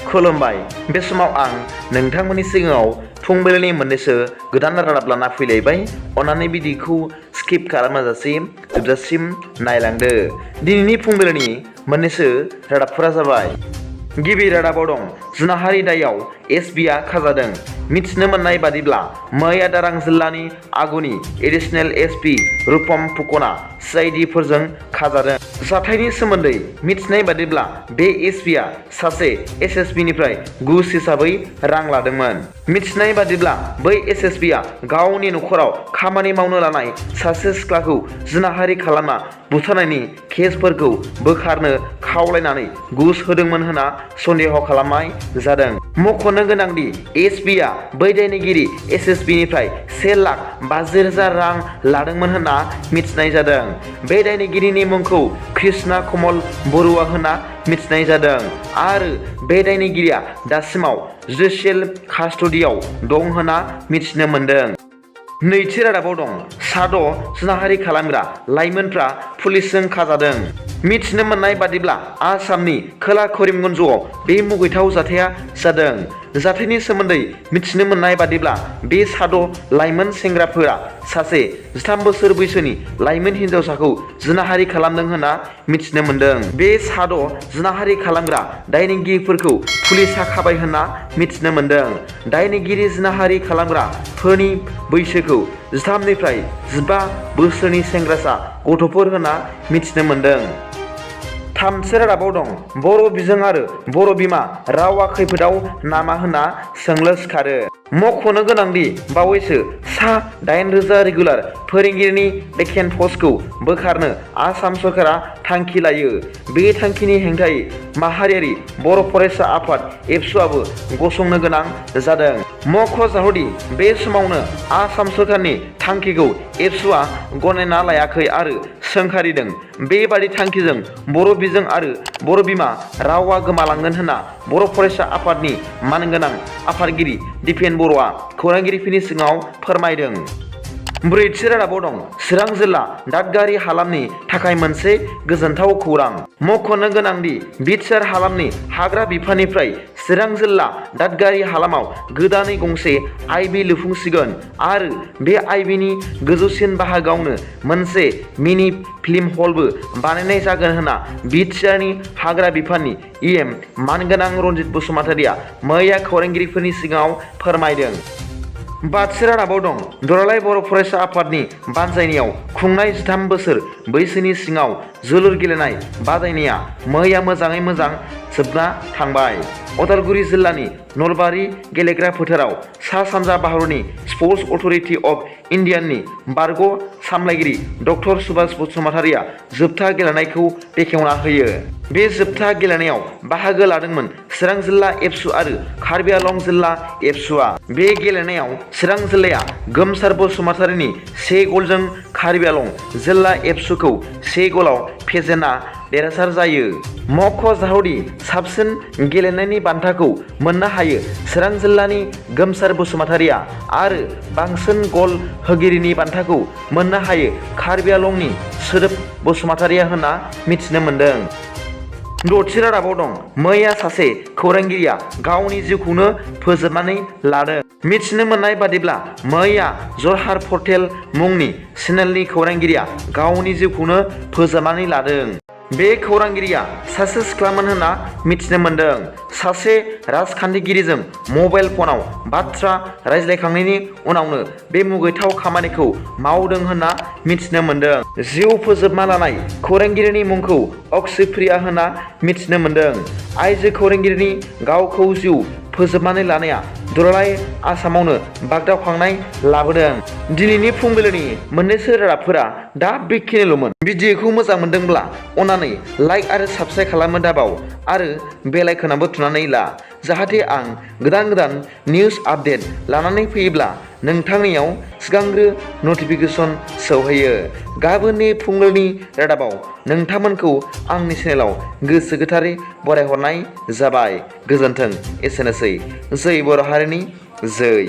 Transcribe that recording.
खुलुमबाय। बे समाव आं नोंथांमोननि सिगाङाव फुंबिलिनि मोननैसो गोदान रादाब लाना फैलायबाय। अन्नानै भिडिअखौ स्किप खालामाजासे जोबजासिम नायलांदो। दिनैनि फुंबिलिनि मोननैसो रादाबफोरा जाबाय। गिबि रादाबाव दं जिनाहारि दायाव एसबिआ खाजादों। मिथिनो मोननाय बादिब्ला मैया दारां जिल्लानि आगुनि एडिशनेल एसपि रुपम फुकना सिआइडिफोरजों खाजादों। जाथायनि सोमोन्दै मिथिनाय बादिब्ला बे एसपिआ सासे एसएसबिनिफ्राय घुस हिसाबै रां लादोंमोन। मिथिनाय बादिब्ला बै एसएसबिआ गावनि नखराव खामानि मावनो लानाय सासे सिख्लाखौ जिनाहारि खालामना बुथारनायनि केसफोरखौ बोखारनो खावलायनानै घुस होदोंमोन होनना सन्देह खालामनाय जादों। मख'नो गोनांदि एसबिआ बै दायनिगिरि एसएसबिनिफ्राय 1,50,000 रां लादोंमोन होनना मिथिनाय जादों। बे दायनिगिरिनि मुंखौ कृष्णा कमल बरुवा होनना मिथिनाय जादों आरो बे दायनिगिरिया दासिमाव जुडिशियेल कास्टडियाव दं होनना मिथिनो मोन्दों। नैथि रादाबाव दं साद' जिनाहारि खालामग्रा लाइमोनफ्रा पुलिसजों खाजादों। मिथिनो मोननाय बादिब्ला आसामनि खोला करिमगन्जआव बे मुगैथाव जाथाया जादों। जाथायनि सोमोन्दै मिथिनो मोननाय बादिब्ला बे साद' लाइमोन सेंग्राफोरा सासे 13 बोसोर बैसोनि लाइमोन हिन्जावसाखौ जिनाहारि खालामदों होनना मिथिनो मोन्दों। बे साद' जिनाहारि खालामग्रा दायनिगिरिफोरखौ पुलिसआ खाबाय होनना मिथिनो मोन्दों। दायनिगिरि जिनाहारि खालामग्राफोरनि बैसोखौ 13 निफ्राय 15 बोसोरनि सेंग्रासा गथ'फोर होनना मिथिनो मोन्दों। थामथि रादाबाव दं बर' बिजों आरो बर' बिमा रावा खैफोदाव नामा होनना सोंलु सिखारो। मख'नो गोनांदि बावैसो सा 8,000 रेगुलार फोरोंगिरिनि भेकेन्ट पस्टखौ बोखारनो आसाम सरकारा थांखि लायो। बे थांखिनि हेंथायै माहारियारि बर' फरायसा आफाद एबसुआबो गसंनो गोनां जादों। मख'जाथावदि बे समावनो आसाम सरकारनि थांखिखौ एबसुआ गनायना लायाखै आरो सोंखारिदों। बेबादि थांखिजों बर' बिजों आरो बर' बिमा रावा गोमालांगोन होनना बर' फरायसा आफादनि मानगोनां आफादगिरि दिपेन बर'आ खौरांगिरिफोरनि सिगाङाव फोरमायदों। ब्रैथि रादाबाव दं चिरां जिल्ला दादगारि हालामनि थाखाय मोनसे गोजोनथाव खौरां। मख'नो गोनांदि बिटिआर हालामनि हाग्रा बिफाननिफ्राय चिरां जिल्ला दादगारि हालामाव गोदानै गंसे आइबि लुफुंसिगोन आरो बे आइबिनि गोजौसिन बाहागोआवनो मोनसे मिनि फिल्म हलबो बानायनाय जागोन होनना बिटिआरनि हाग्रा बिफाननि इएम मानगोनां रनजित बसुमतारिया मैया खौरांगिरिफोरनि सिगाङाव फोरमायदों। बाथि रादाबाव दं दुलाराय बर' फरायसा आफादनि बानजायनायाव खुंनाय 13 बोसोर बैसोनि सिङाव जोलुर गेलेनाय बादायनाया मैया मोजाङै मोजां जोबना थांबाय। उदालगुरि जिल्लानि नलबारि गेलेग्रा फोथाराव सा सानजा भारतनि स्पर्टस अथ'रिटि अफ इन्डियानि बारग' सामलायगिरि डक्टर सुभाष बसुमतारिया जोबथा गेलेनायखौ बेखेवना होयो। बे जोबथा गेलेनायाव बाहागो लादोंमोन चिरां जिल्ला एबसु आरो कार्बि आलं जिल्ला एबसुआ। बे गेलेनायाव चिरां जिल्लाया गोमसार बसुमतारिनि 1 गलजों कार्बि आलं जिल्ला एबसुखौ 1 गलाव फेजेनना देरहासार जायो। मख'जाथावदि साबसिन गेलेनायनि बान्थाखौ मोननो हायो चिरां जिल्लानि गोमसार बसुमतारिया आरो बांसिन गल होगिरिनि बान्थाखौ मोननो हायो कार्बि आलंनि सोदोब बसुमतारिया होनना मिथिनो मोन्दों। दथि रादाबाव दं मैया सासे खौरांगिरिया गावनि जिउखौनो फोजोबनानै लादों। मिथिनो मोननाय बादिब्ला मैया जरहाट पर्टेल मुंनि चेनेलनि खौरांगिरिया गावनि जिउखौनो फोजोबनानै लादों। बे खौरांगिरिया सासे सिख्लामोन होनना मिथिनो मोन्दों। सासे राजखान्थिगिरिजों मबाइल फनाव बाथ्रा रायज्लायखांनायनि उनावनो बे मुगैथाव खामानिखौ मावदों होनना मिथिनो मोन्दों। जिउ फोजोबना लानाय खौरांगिरिनि मुंखौ अक्षयप्रिया होनना मिथिनो मोन्दों। आइजो खौरांगिरिनि गावखौ जिउ फोजोबनानै लानाया दुलाराय आसामावनो बागदावखांनाय लाबोदों। दिनैनि फुंबिलिनि मोननैसो रादाबफोरा दा बेखिनिल'मोन। भिडिअखौ मोजां मोनदोंब्ला अन्नानै लाइक आरो साबस्क्राइब खालामनो दाबाव आरो बेल आइकनआबो थुनानै ला जाहाथे आं गोदान गोदान निउस आपडेट लानानै फैयोब्ला नोंथांनियाव सिगांग्रो नटिफिकेसन सौहैयो। गाबोननि फुंबिलिनि रादाबाव नोंथांमोनखौ आंनि चेनेलाव गोसो गोथारै बरायहरनाय जाबाय। गोजोन्थों। एसेनोसै। जै बर' हारिनि जै।